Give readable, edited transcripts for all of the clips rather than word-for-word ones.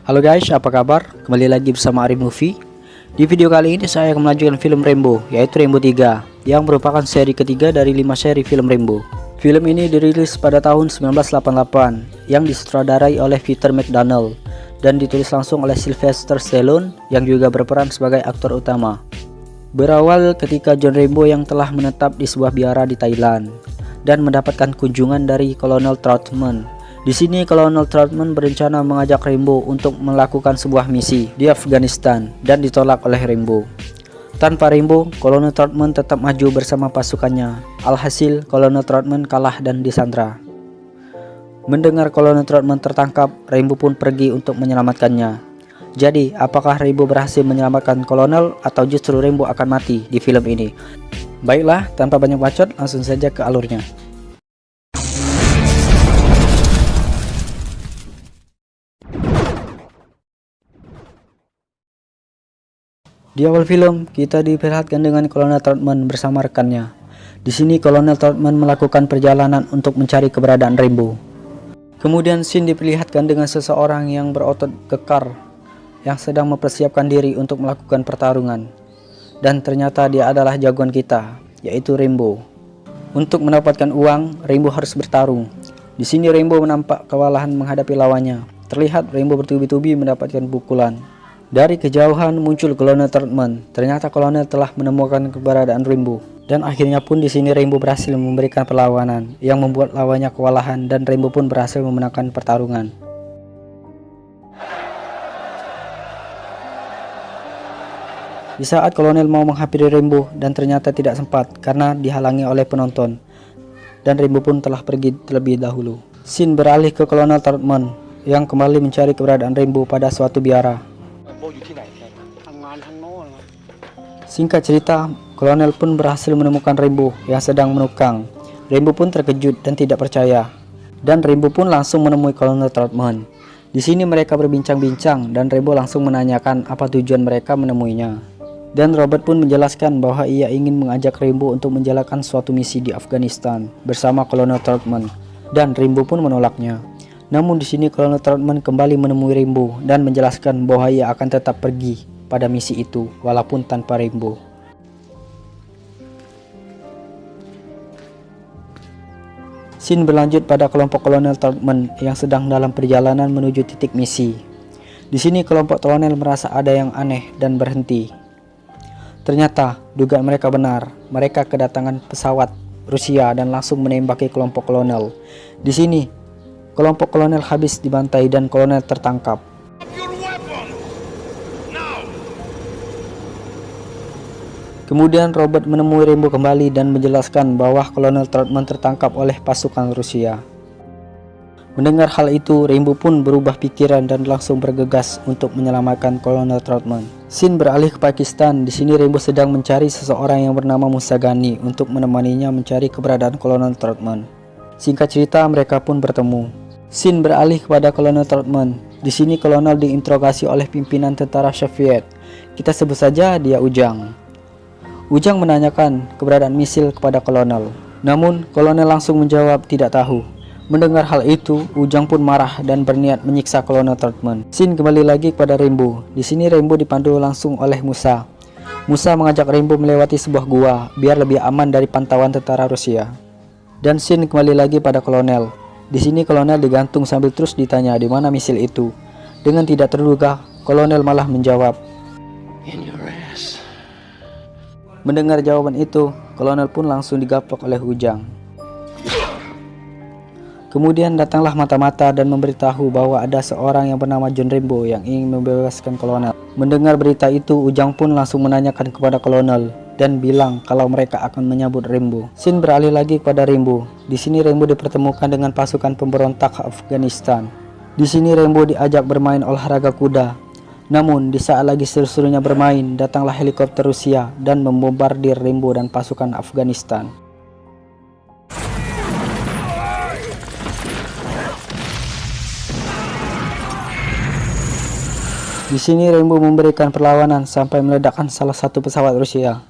Halo guys, apa kabar? Kembali lagi bersama Ari Movie. Di video kali ini saya akan melanjutkan film Rambo, yaitu Rambo 3, yang merupakan seri ketiga dari 5 seri film Rambo. Film ini dirilis pada tahun 1988, yang disutradarai oleh Peter McDonald dan ditulis langsung oleh Sylvester Stallone yang juga berperan sebagai aktor utama. Berawal ketika John Rambo yang telah menetap di sebuah biara di Thailand dan mendapatkan kunjungan dari Kolonel Troutman. Di sini Kolonel Troutman berencana mengajak Rambo untuk melakukan sebuah misi di Afghanistan dan ditolak oleh Rambo. Tanpa Rambo, Kolonel Troutman tetap maju bersama pasukannya. Alhasil, Kolonel Troutman kalah dan disandra. Mendengar Kolonel Troutman tertangkap, Rambo pun pergi untuk menyelamatkannya. Jadi, apakah Rambo berhasil menyelamatkan Kolonel atau justru Rambo akan mati di film ini? Baiklah, tanpa banyak bacot, langsung saja ke alurnya. Di awal film, kita diperlihatkan dengan Kolonel Troutman bersama rekannya. Di sini Kolonel Troutman melakukan perjalanan untuk mencari keberadaan Rambo. Kemudian scene diperlihatkan dengan seseorang yang berotot kekar yang sedang mempersiapkan diri untuk melakukan pertarungan. Dan ternyata dia adalah jagoan kita, yaitu Rambo. Untuk mendapatkan uang, Rambo harus bertarung. Di sini Rambo menampak kewalahan menghadapi lawannya. Terlihat Rambo bertubi-tubi mendapatkan pukulan. Dari kejauhan muncul Kolonel Troutman. Ternyata Kolonel telah menemukan keberadaan Rambo. Dan akhirnya pun di sini Rambo berhasil memberikan perlawanan yang membuat lawannya kewalahan dan Rambo pun berhasil memenangkan pertarungan. Di saat Kolonel mau menghampiri Rambo dan ternyata tidak sempat karena dihalangi oleh penonton. Dan Rambo pun telah pergi terlebih dahulu. Scene beralih ke Kolonel Troutman yang kembali mencari keberadaan Rambo pada suatu biara. Singkat cerita, Kolonel pun berhasil menemukan Rambo yang sedang menukang. Rambo pun terkejut dan tidak percaya. Dan Rambo pun langsung menemui Kolonel Troutman. Di sini mereka berbincang-bincang dan Rambo langsung menanyakan apa tujuan mereka menemuinya. Dan Robert pun menjelaskan bahwa ia ingin mengajak Rambo untuk menjalankan suatu misi di Afghanistan bersama Kolonel Troutman. Dan Rambo pun menolaknya. Namun di sini Kolonel Troutman kembali menemui Rambo dan menjelaskan bahwa ia akan tetap pergi pada misi itu walaupun tanpa Rambo. Scene berlanjut pada kelompok Kolonel Troutman yang sedang dalam perjalanan menuju titik misi. Di sini kelompok Kolonel merasa ada yang aneh dan berhenti. Ternyata dugaan mereka benar. Mereka kedatangan pesawat Rusia dan langsung menembaki kelompok Kolonel. Di sini kelompok Kolonel habis dibantai dan Kolonel tertangkap. Kemudian Robert menemui Rambo kembali dan menjelaskan bahwa Kolonel Troutman tertangkap oleh pasukan Rusia. Mendengar hal itu, Rambo pun berubah pikiran dan langsung bergegas untuk menyelamatkan Kolonel Troutman. Scene beralih ke Pakistan. Di sini Rambo sedang mencari seseorang yang bernama Musa Ghani untuk menemaninya mencari keberadaan Kolonel Troutman. Singkat cerita, mereka pun bertemu. Scene beralih kepada Kolonel Troutman. Di sini Kolonel diinterogasi oleh pimpinan tentara Soviet. Kita sebut saja dia Ujang. Ujang menanyakan keberadaan misil kepada Kolonel. Namun Kolonel langsung menjawab tidak tahu. Mendengar hal itu, Ujang pun marah dan berniat menyiksa Kolonel Troutman. Scene kembali lagi kepada Rambo. Di sini Rambo dipandu langsung oleh Musa. Musa mengajak Rambo melewati sebuah gua biar lebih aman dari pantauan tentara Rusia. Dan scene kembali lagi pada Kolonel. Di sini Kolonel digantung sambil terus ditanya di mana misil itu. Dengan tidak terduga, Kolonel malah menjawab, "In your ass." Mendengar jawaban itu, Kolonel pun langsung digaplok oleh Ujang. Kemudian datanglah mata-mata dan memberitahu bahwa ada seorang yang bernama John Rambo yang ingin membebaskan Kolonel. Mendengar berita itu, Ujang pun langsung menanyakan kepada Kolonel dan bilang kalau mereka akan menyambut Rambo. Scene beralih lagi kepada Rambo. Di sini Rambo dipertemukan dengan pasukan pemberontak Afghanistan. Di sini Rambo diajak bermain olahraga kuda. Namun di saat lagi seru-serunya bermain, datanglah helikopter Rusia dan membombardir Rambo dan pasukan Afghanistan. Di sini Rambo memberikan perlawanan sampai meledakkan salah satu pesawat Rusia.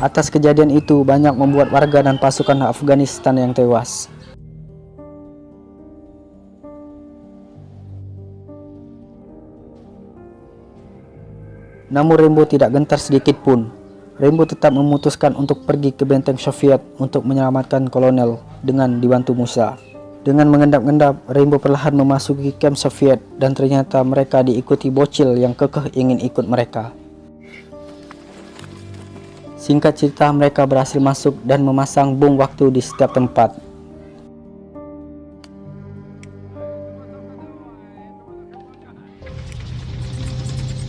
Atas kejadian itu banyak membuat warga dan pasukan Afghanistan yang tewas. Namun Rainbow tidak gentar sedikit pun. Rainbow tetap memutuskan untuk pergi ke benteng Soviet untuk menyelamatkan kolonel dengan dibantu Musa. Dengan mengendap-endap, Rainbow perlahan memasuki kamp Soviet dan ternyata mereka diikuti bocil yang kekeh ingin ikut mereka. Singkat cerita, mereka berhasil masuk dan memasang bom waktu di setiap tempat.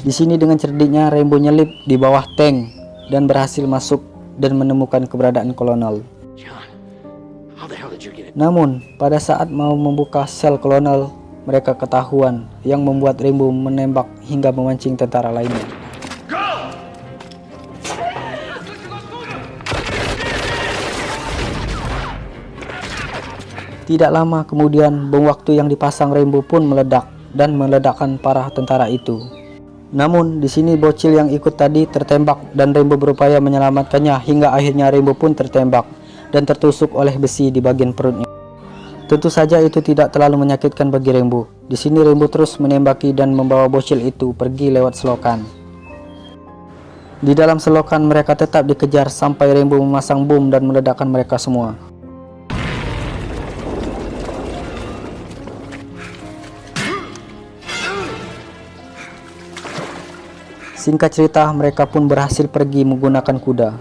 Di sini dengan cerdiknya Rainbow nyelip di bawah tank dan berhasil masuk dan menemukan keberadaan kolonel. Namun, pada saat mau membuka sel kolonel, mereka ketahuan yang membuat Rainbow menembak hingga memancing tentara lainnya. Tidak lama kemudian, bom waktu yang dipasang Rainbow pun meledak dan meledakkan para tentara itu. Namun, di sini bocil yang ikut tadi tertembak dan Rainbow berupaya menyelamatkannya hingga akhirnya Rainbow pun tertembak dan tertusuk oleh besi di bagian perutnya. Tentu saja itu tidak terlalu menyakitkan bagi Rainbow. Di sini Rainbow terus menembaki dan membawa bocil itu pergi lewat selokan. Di dalam selokan mereka tetap dikejar sampai Rainbow memasang bom dan meledakkan mereka semua. Singkat cerita, mereka pun berhasil pergi menggunakan kuda.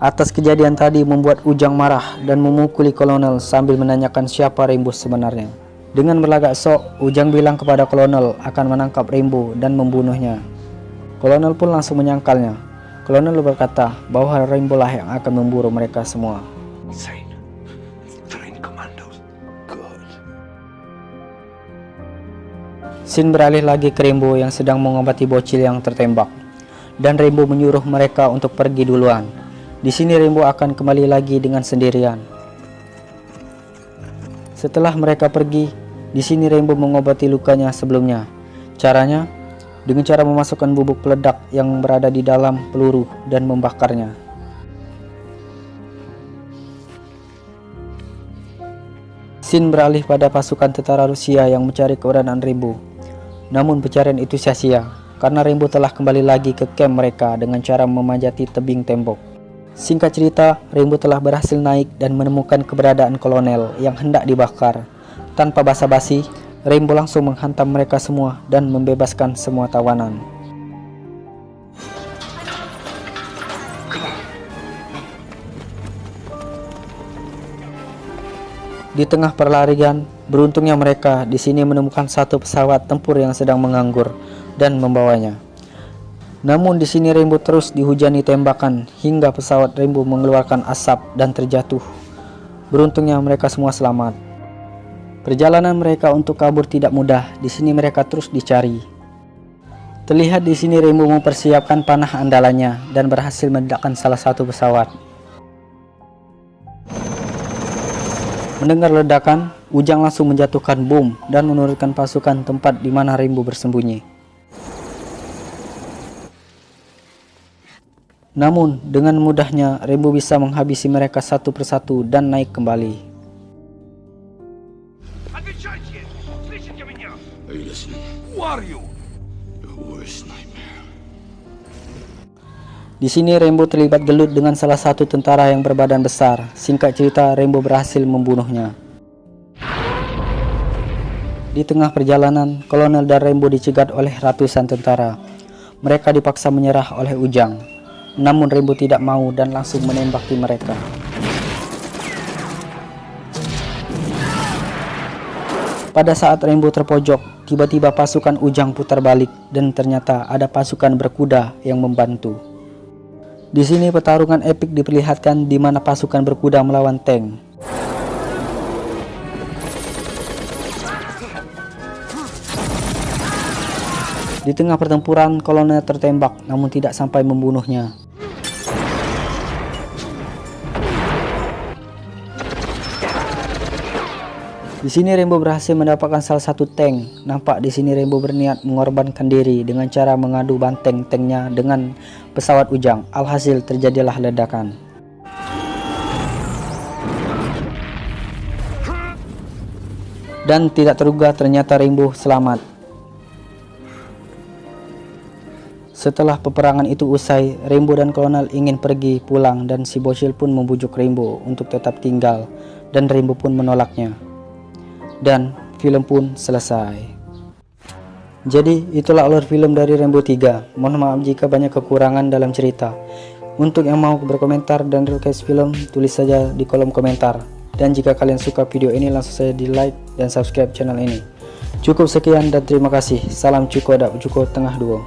Atas kejadian tadi membuat Ujang marah dan memukuli kolonel sambil menanyakan siapa Rainbow sebenarnya. Dengan berlagak sok, Ujang bilang kepada kolonel akan menangkap Rainbow dan membunuhnya. Kolonel pun langsung menyangkalnya. Kolonel berkata bahwa Rainbow lah yang akan memburu mereka semua. Scene beralih lagi ke Rainbow yang sedang mengobati bocil yang tertembak, dan Rainbow menyuruh mereka untuk pergi duluan. Di sini Rainbow akan kembali lagi dengan sendirian. Setelah mereka pergi, di sini Rainbow mengobati lukanya sebelumnya. Caranya dengan cara memasukkan bubuk peledak yang berada di dalam peluru dan membakarnya. Scene beralih pada pasukan tentara Rusia yang mencari keberadaan Rainbow. Namun pencarian itu sia-sia karena Rainbow telah kembali lagi ke camp mereka dengan cara memanjati tebing tembok. Singkat cerita, Rainbow telah berhasil naik dan menemukan keberadaan kolonel yang hendak dibakar. Tanpa basa-basi, Rainbow langsung menghantam mereka semua dan membebaskan semua tawanan. Di tengah perlarian, beruntungnya mereka di sini menemukan satu pesawat tempur yang sedang menganggur dan membawanya. Namun di sini Rainbow terus dihujani tembakan hingga pesawat Rainbow mengeluarkan asap dan terjatuh. Beruntungnya mereka semua selamat. Perjalanan mereka untuk kabur tidak mudah. Di sini mereka terus dicari. Terlihat di sini Rainbow mempersiapkan panah andalannya dan berhasil meledakkan salah satu pesawat. Mendengar ledakan, Ujang langsung menjatuhkan bom dan menurunkan pasukan tempat di mana Rainbow bersembunyi. Namun, dengan mudahnya Rainbow bisa menghabisi mereka satu persatu dan naik kembali. Di sini Rainbow terlibat gelut dengan salah satu tentara yang berbadan besar. Singkat cerita, Rainbow berhasil membunuhnya. Di tengah perjalanan, kolonel dan Rainbow dicegat oleh ratusan tentara. Mereka dipaksa menyerah oleh Ujang. Namun Rainbow tidak mau dan langsung menembaki mereka. Pada saat Rainbow terpojok, tiba-tiba pasukan Ujang putar balik dan ternyata ada pasukan berkuda yang membantu. Di sini pertarungan epik diperlihatkan di mana pasukan berkuda melawan tank. Di tengah pertempuran, kolonel tertembak namun tidak sampai membunuhnya. Di sini Rainbow berhasil mendapatkan salah satu tank. Nampak di sini Rainbow berniat mengorbankan diri dengan cara mengadu banteng tanknya dengan pesawat Ujang. Alhasil terjadilah ledakan. Dan tidak terduga ternyata Rainbow selamat. Setelah peperangan itu usai, Rainbow dan kolonel ingin pergi pulang dan si bocil pun membujuk Rainbow untuk tetap tinggal dan Rainbow pun menolaknya. Dan film pun selesai. Jadi itulah alur film dari Rainbow 3. Mohon maaf jika banyak kekurangan dalam cerita. Untuk yang mau berkomentar dan request film, tulis saja di kolom komentar. Dan jika kalian suka video ini, langsung saja di like dan subscribe channel ini. Cukup sekian dan terima kasih. Salam Cuko Dak Cuko Tengah Duo.